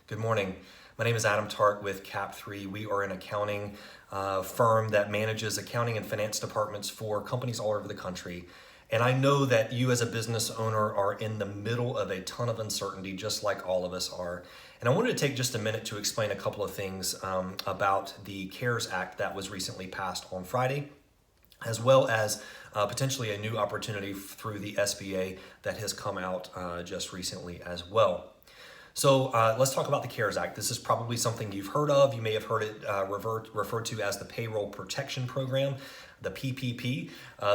Good morning. My name is Adam Tart with Cap3. We are an accounting firm that manages accounting and finance departments for companies all over the country. And I know that you as a business owner are in the middle of a ton of uncertainty, just like all of us are. And I wanted to take just a minute to explain a couple of things about the CARES Act that was recently passed on Friday, as well as potentially a new opportunity through the SBA that has come out just recently as well. So let's talk about the CARES Act. This is probably something you've heard of. You may have heard it referred to as the Payroll Protection Program, the PPP.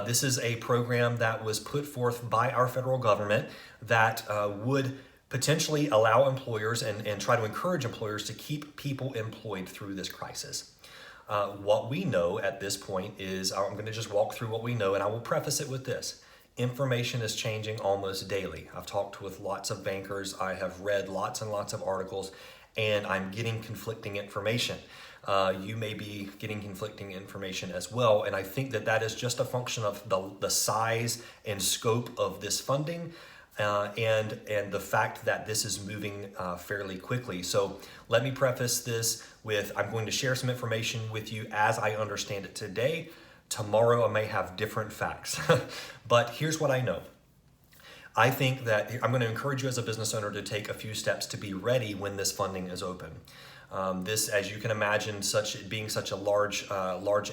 This is a program that was put forth by our federal government that would potentially allow employers and try to encourage employers to keep people employed through this crisis. What we know at this point is, I'm going to just walk through what we know, and I will preface it with this. Information is changing almost daily. I've talked with lots of bankers. I have read lots and lots of articles, and I'm getting conflicting information. You may be getting conflicting information as well, and I think that that is just a function of the size and scope of this funding and the fact that this is moving fairly quickly. So let me preface this with, I'm going to share some information with you as I understand it today. Tomorrow I may have different facts, but here's what I know. I think that I'm going to encourage you as a business owner to take a few steps to be ready when this funding is open. This, as you can imagine, being such a large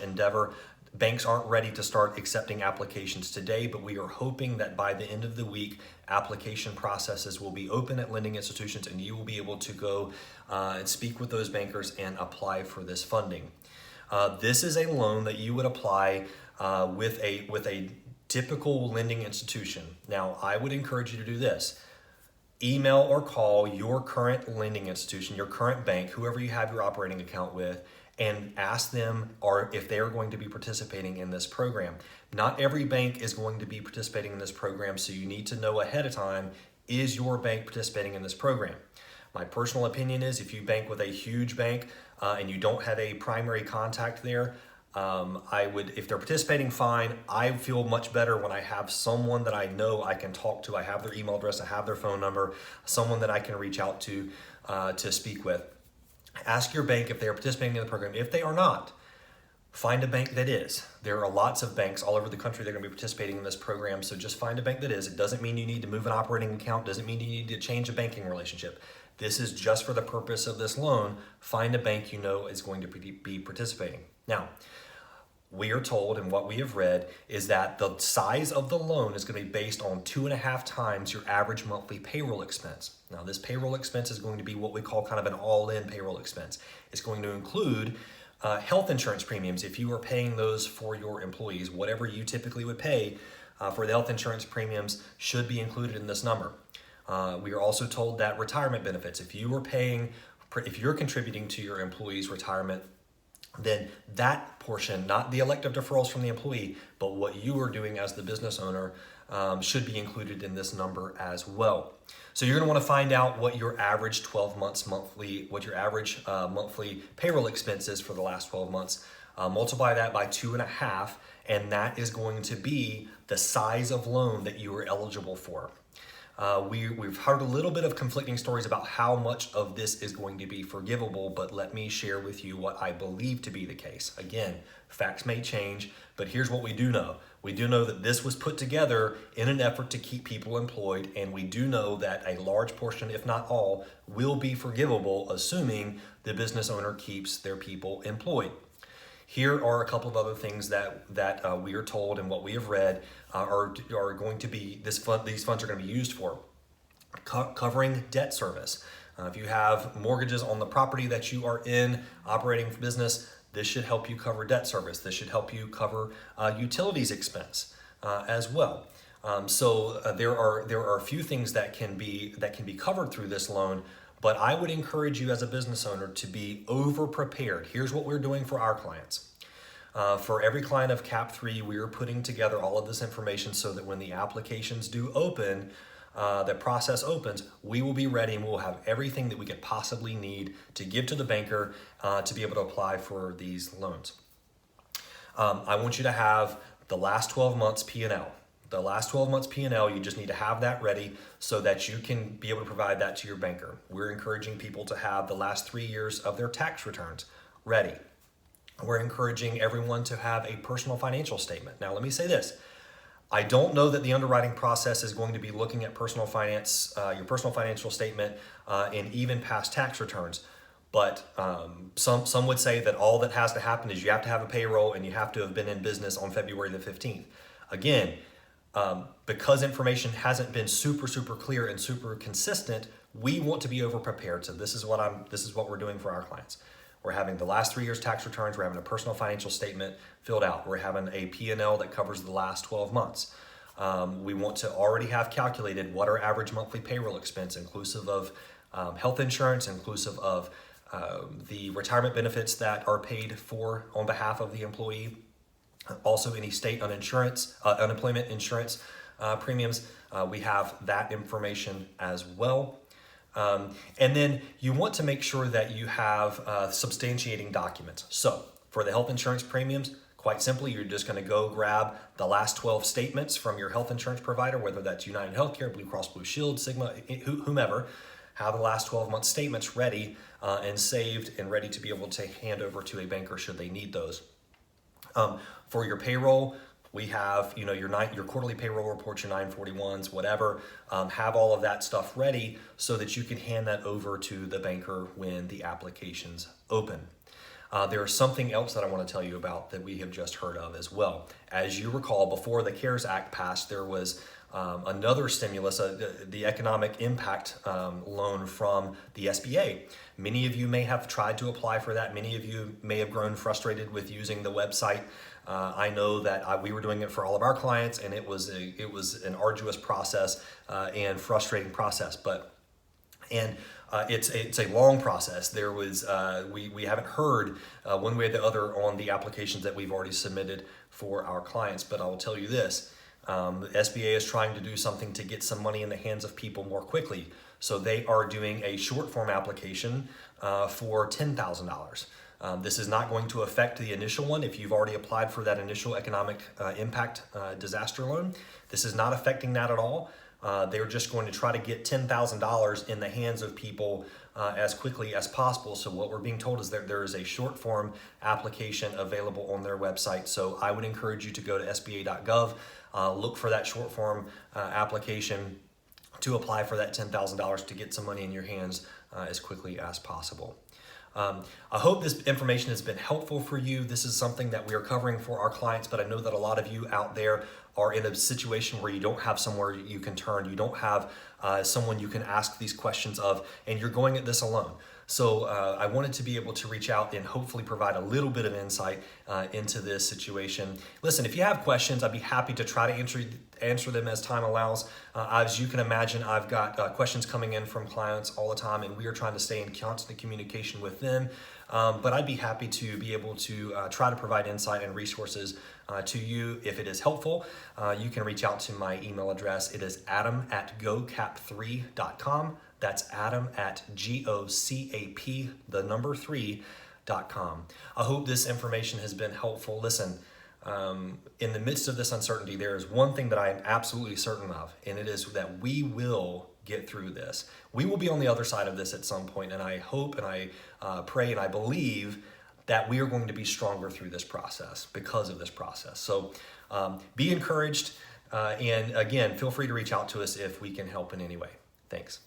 endeavor, banks aren't ready to start accepting applications today, but we are hoping that by the end of the week, application processes will be open at lending institutions and you will be able to go and speak with those bankers and apply for this funding. This is a loan that you would apply with a typical lending institution. Now, I would encourage you to do this. Email or call your current lending institution, your current bank, whoever you have your operating account with, and ask them if they are going to be participating in this program. Not every bank is going to be participating in this program, so you need to know ahead of time, is your bank participating in this program? My personal opinion is if you bank with a huge bank and you don't have a primary contact there, if they're participating, fine. I feel much better when I have someone that I know I can talk to. I have their email address, I have their phone number, someone that I can reach out to speak with. Ask your bank if they are participating in the program. If they are not, find a bank that is. There are lots of banks all over the country that are going to be participating in this program, so just find a bank that is. It doesn't mean you need to move an operating account, doesn't mean you need to change a banking relationship. This is just for the purpose of this loan. Find a bank you know is going to be participating. Now, we are told, and what we have read, is that the size of the loan is going to be based on 2.5 times your average monthly payroll expense. Now, this payroll expense is going to be what we call kind of an all-in payroll expense. It's going to include health insurance premiums. If you are paying those for your employees, whatever you typically would pay for the health insurance premiums should be included in this number. We are also told that retirement benefits, if you're contributing to your employees' retirement, then that portion, not the elective deferrals from the employee, but what you are doing as the business owner should be included in this number as well. So you're going to want to find out what your average 12 months monthly payroll expense is for the last 12 months. Multiply that by 2.5, and that is going to be the size of loan that you are eligible for. We've heard a little bit of conflicting stories about how much of this is going to be forgivable, but let me share with you what I believe to be the case. Again, facts may change, but here's what we do know. We do know that this was put together in an effort to keep people employed, and we do know that a large portion, if not all, will be forgivable, assuming the business owner keeps their people employed. Here are a couple of other things that we are told and what we have read are going to be, these funds are going to be used for. Covering debt service. If you have mortgages on the property that you are in, operating for business, this should help you cover debt service. This should help you cover utilities expense as well. So there are a few things that can be covered through this loan. But I would encourage you as a business owner to be over-prepared. Here's what we're doing for our clients. For every client of Cap3, we are putting together all of this information so that when the applications do open, the process opens, we will be ready and we'll have everything that we could possibly need to give to the banker to be able to apply for these loans. I want you to have the last 12 months P&L. The last 12 months P&L, you just need to have that ready so that you can be able to provide that to your banker. We're encouraging people to have the last 3 years of their tax returns ready. We're encouraging everyone to have a personal financial statement. Now, let me say this. I don't know that the underwriting process is going to be looking at personal finance, your personal financial statement, and even past tax returns. But some would say that all that has to happen is you have to have a payroll and you have to have been in business on February the 15th. Again, because information hasn't been super clear and super consistent, we want to be over prepared. So this is what we're doing for our clients. We're having the last 3 years tax returns. We're having a personal financial statement filled out. We're having a P&L that covers the last 12 months. We want to already have calculated what our average monthly payroll expense, inclusive of health insurance, inclusive of the retirement benefits that are paid for on behalf of the employee, also any state unemployment insurance premiums. We have that information as well. And then you want to make sure that you have substantiating documents. So for the health insurance premiums, quite simply, you're just going to go grab the last 12 statements from your health insurance provider, whether that's United Healthcare, Blue Cross Blue Shield, Cigna, whomever. Have the last 12 month statements ready and saved and ready to be able to hand over to a banker should they need those. For your payroll, we have your quarterly payroll reports, your 941s, whatever. Have all of that stuff ready so that you can hand that over to the banker when the applications open. There is something else that I want to tell you about that we have just heard of as well. As you recall, before the CARES Act passed, there was another stimulus, the economic impact loan from the SBA. Many of you may have tried to apply for that. Many of you may have grown frustrated with using the website. I know that we were doing it for all of our clients, and it was an arduous process and frustrating process. It's a long process. There was we haven't heard one way or the other on the applications that we've already submitted for our clients. But I will tell you this. The SBA is trying to do something to get some money in the hands of people more quickly. So they are doing a short form application for $10,000. This is not going to affect the initial one. If you've already applied for that initial economic impact disaster loan, this is not affecting that at all. They're just going to try to get $10,000 in the hands of people as quickly as possible. So what we're being told is that there is a short form application available on their website. So I would encourage you to go to sba.gov, look for that short form application to apply for that $10,000 to get some money in your hands as quickly as possible. I hope this information has been helpful for you. This is something that we are covering for our clients, but I know that a lot of you out there are in a situation where you don't have somewhere you can turn. You don't have someone you can ask these questions of, and you're going at this alone. So I wanted to be able to reach out and hopefully provide a little bit of insight into this situation. Listen, if you have questions, I'd be happy to try to answer them as time allows. As you can imagine, I've got questions coming in from clients all the time, and we are trying to stay in constant communication with them. But I'd be happy to be able to try to provide insight and resources to you if it is helpful. You can reach out to my email address. It is adam@gocap3.com. That's adam@gocap3.com. I hope this information has been helpful. Listen, in the midst of this uncertainty, there is one thing that I am absolutely certain of, and it is that we will get through this. We will be on the other side of this at some point, and I hope and I pray and I believe that we are going to be stronger through this process because of this process. So be encouraged, and again, feel free to reach out to us if we can help in any way. Thanks.